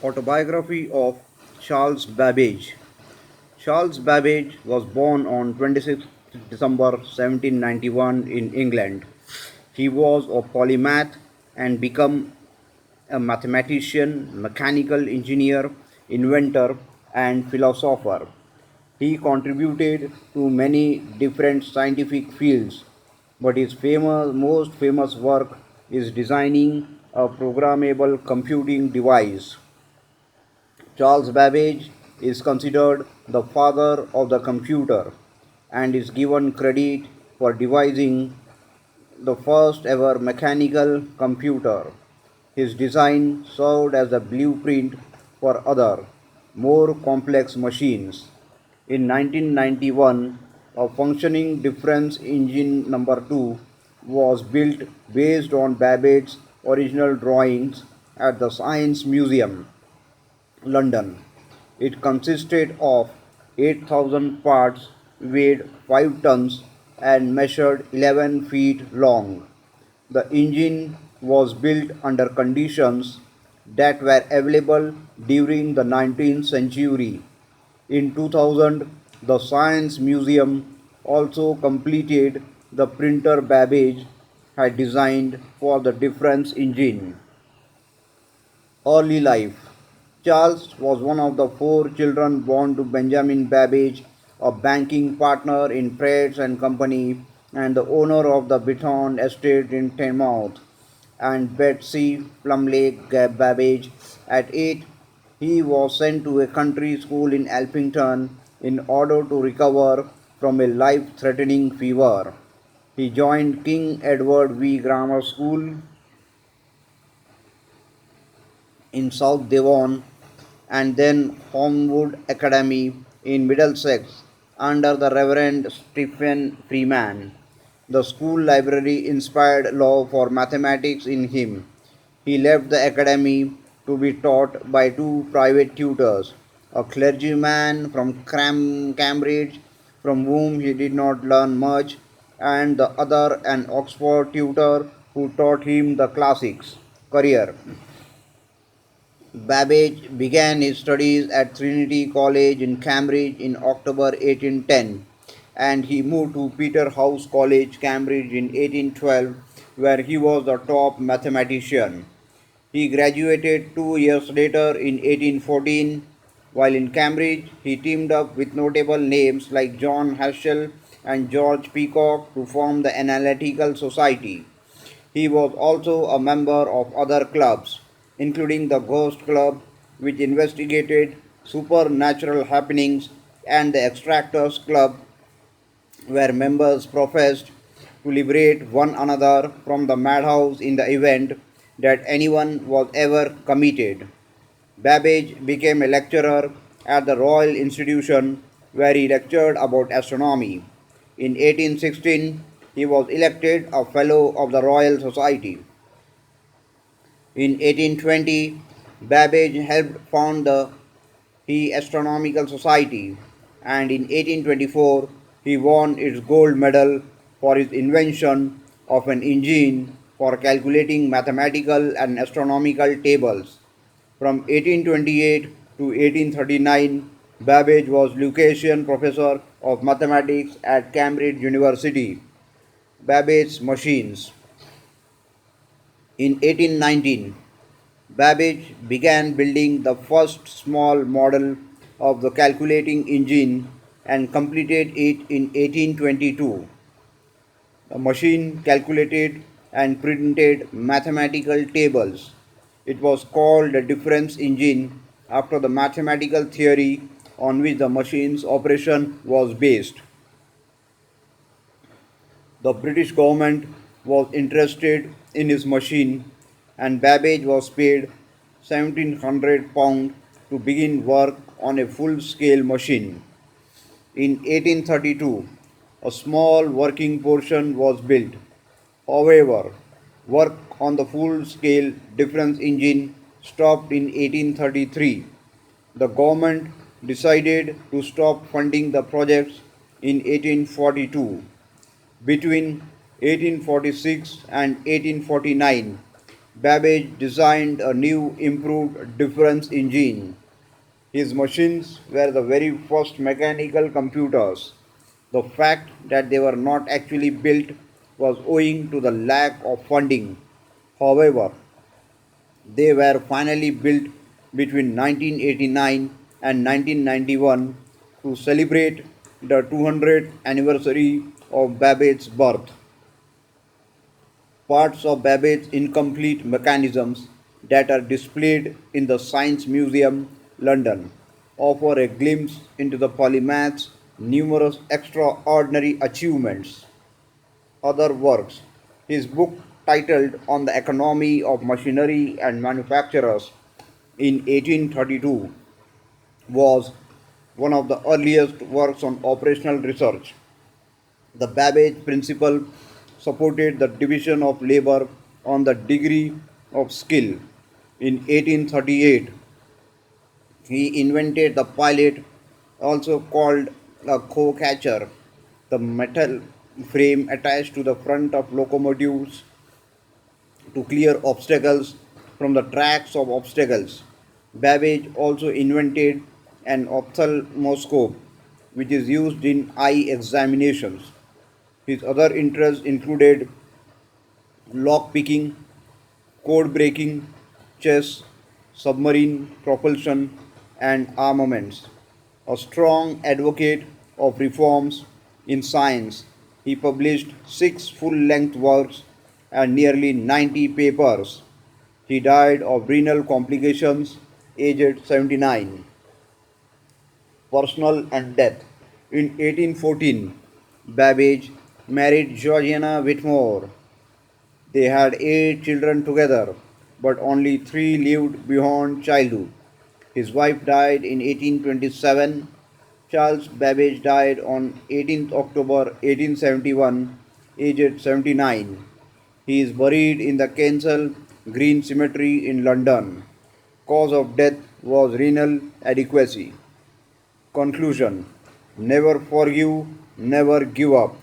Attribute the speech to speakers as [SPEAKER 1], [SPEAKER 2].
[SPEAKER 1] Autobiography of Charles Babbage. Charles Babbage was born on 26 December 1791 in England. He was a polymath and became a mathematician, mechanical engineer, inventor, and philosopher. He contributed to many different scientific fields, but his most famous work is designing a programmable computing device. Charles Babbage is considered the father of the computer and is given credit for devising the first ever mechanical computer. His design served as a blueprint for other, more complex machines. In 1991, a functioning difference engine number 2 was built based on Babbage's original drawings at the Science Museum, London. It consisted of 8,000 parts, weighed 5 tons, and measured 11 feet long. The engine was built under conditions that were available during the 19th century. In 2000, the Science Museum also completed the printer Babbage had designed for the difference engine. Early life. Charles was one of the four children born to Benjamin Babbage, a banking partner in Pratt and Company and the owner of the Beaton estate in Teignmouth, and Betsy Plumley Babbage. At 8, he was sent to a country school in Alpington in order to recover from a life-threatening fever. He joined King Edward V Grammar School in South Devon and then Homewood Academy in Middlesex under the Reverend Stephen Freeman. The school library inspired love for mathematics in him. He left the academy to be taught by two private tutors, a clergyman from Cambridge, from whom he did not learn much, and the other an Oxford tutor who taught him the classics. Career. Babbage began his studies at Trinity College in Cambridge in October 1810, and he moved to Peterhouse College, Cambridge in 1812, where he was the top mathematician. He graduated 2 years later in 1814. While in Cambridge, he teamed up with notable names like John Herschel and George Peacock to form the Analytical Society. He was also a member of other clubs, including the Ghost Club, which investigated supernatural happenings, and the Extractors Club, where members professed to liberate one another from the madhouse in the event that anyone was ever committed. Babbage became a lecturer at the Royal Institution, where he lectured about astronomy. In 1816, he was elected a Fellow of the Royal Society. In 1820, Babbage helped found the Astronomical Society, and in 1824 he won its gold medal for his invention of an engine for calculating mathematical and astronomical tables. From 1828 to 1839, Babbage was Lucasian Professor of Mathematics at Cambridge University. Babbage's machines. In 1819, Babbage began building the first small model of the calculating engine and completed it in 1822. The machine calculated and printed mathematical tables. It was called the difference engine after the mathematical theory on which the machine's operation was based. The British government was interested in his machine, and Babbage was paid £1,700 to begin work on a full-scale machine. In 1832, a small working portion was built. However, work on the full-scale difference engine stopped in 1833. The government decided to stop funding the projects in 1842. Between 1846 and 1849, Babbage designed a new improved difference engine. His machines were the very first mechanical computers. The fact that they were not actually built was owing to the lack of funding. However, they were finally built between 1989 and 1991 to celebrate the 200th anniversary of Babbage's birth. Parts of Babbage's incomplete mechanisms that are displayed in the Science Museum, London, offer a glimpse into the polymath's numerous extraordinary achievements. Other works. His book titled On the Economy of Machinery and Manufacturers in 1832 was one of the earliest works on operational research. The Babbage principle supported the division of labor on the degree of skill. In 1838, he invented the pilot, also called a co-catcher, the metal frame attached to the front of locomotives to clear obstacles from the tracks of obstacles. Babbage also invented an ophthalmoscope, which is used in eye examinations. His other interests included lock picking, code breaking, chess, submarine propulsion, and armaments. A strong advocate of reforms in science, he published six full length works and nearly 90 papers. He died of renal complications, aged 79. Personal and death. In 1814, Babbage married Georgiana Whitmore. They had 8 children together, but only 3 lived beyond childhood. His wife died in 1827. Charles Babbage died on 18th October 1871, aged 79. He is buried in the Kensal Green Cemetery in London. Cause of death was renal adequacy. Conclusion. Never forgive, never give up.